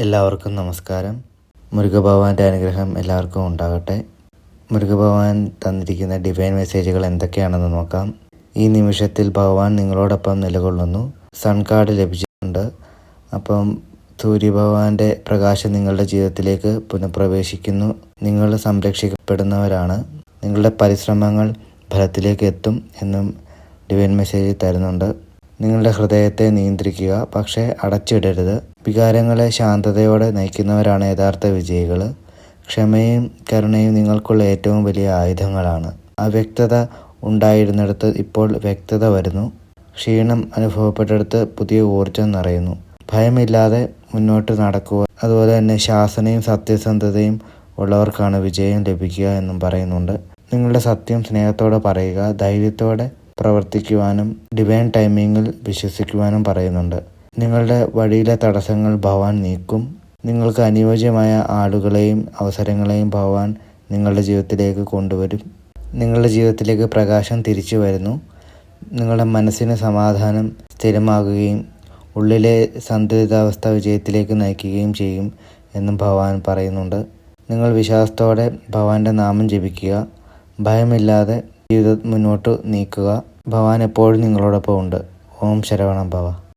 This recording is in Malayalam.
എല്ലാവർക്കും നമസ്കാരം. മുരുകഭഗവാന്റെ അനുഗ്രഹം എല്ലാവർക്കും ഉണ്ടാകട്ടെ. മുരുകഭഗവാൻ തന്നിരിക്കുന്ന ഡിവൈൻ മെസ്സേജുകൾ എന്തൊക്കെയാണെന്ന് നോക്കാം. ഈ നിമിഷത്തിൽ ഭഗവാൻ നിങ്ങളോടൊപ്പം നിലകൊള്ളുന്നു. സൺ കാർഡ് ലഭിച്ചിട്ടുണ്ട്. അപ്പം സൂര്യഭഗവാന്റെ പ്രകാശം നിങ്ങളുടെ ജീവിതത്തിലേക്ക് പുനഃപ്രവേശിക്കുന്നു. നിങ്ങൾ സംരക്ഷിക്കപ്പെടുന്നവരാണ്. നിങ്ങളുടെ പരിശ്രമങ്ങൾ ഫലത്തിലേക്ക് എത്തും എന്നും ഡിവൈൻ മെസ്സേജ് തരുന്നുണ്ട്. നിങ്ങളുടെ ഹൃദയത്തെ നിയന്ത്രിക്കുക, പക്ഷേ അടച്ചിടരുത്. വികാരങ്ങളെ ശാന്തതയോടെ നയിക്കുന്നവരാണ് യഥാർത്ഥ വിജയികൾ. ക്ഷമയും കരുണയും നിങ്ങൾക്കുള്ള ഏറ്റവും വലിയ ആയുധങ്ങളാണ്. അവ്യക്തത ഉണ്ടായിരുന്നിടത്ത് ഇപ്പോൾ വ്യക്തത വരുന്നു. ക്ഷീണം അനുഭവപ്പെട്ടിടത്ത് പുതിയ ഊർജം നിറയുന്നു. ഭയമില്ലാതെ മുന്നോട്ട് നടക്കുക. അതുപോലെ തന്നെ ശാസനയും സത്യസന്ധതയും ഉള്ളവർക്കാണ് വിജയം ലഭിക്കുക എന്നും പറയുന്നുണ്ട്. നിങ്ങളുടെ സത്യം സ്നേഹത്തോടെ പറയുക. ധൈര്യത്തോടെ പ്രവർത്തിക്കുവാനും ഡിവൈൻ ടൈമിങ്ങിൽ വിശ്വസിക്കുവാനും പറയുന്നുണ്ട്. നിങ്ങളുടെ വഴിയിലെ തടസ്സങ്ങൾ ഭഗവാൻ നീക്കും. നിങ്ങൾക്ക് അനുയോജ്യമായ ആളുകളെയും അവസരങ്ങളെയും ഭഗവാൻ നിങ്ങളുടെ ജീവിതത്തിലേക്ക് കൊണ്ടുവരും. നിങ്ങളുടെ ജീവിതത്തിലേക്ക് പ്രകാശം തിരിച്ചു വരുന്നു. നിങ്ങളുടെ മനസ്സിന് സമാധാനം സ്ഥിരമാകുകയും ഉള്ളിലെ സന്തുലിതാവസ്ഥ വിജയത്തിലേക്ക് നയിക്കുകയും ചെയ്യും എന്നും ഭഗവാൻ പറയുന്നുണ്ട്. നിങ്ങൾ വിശ്വാസത്തോടെ ഭഗവാന്റെ നാമം ജപിക്കുക. ഭയമില്ലാതെ ജീവിതം മുന്നോട്ട് നീക്കുക. ഭഗവാൻ എപ്പോഴും നിങ്ങളോടൊപ്പം ഉണ്ട്. ഓം ശരവണ ഭവ.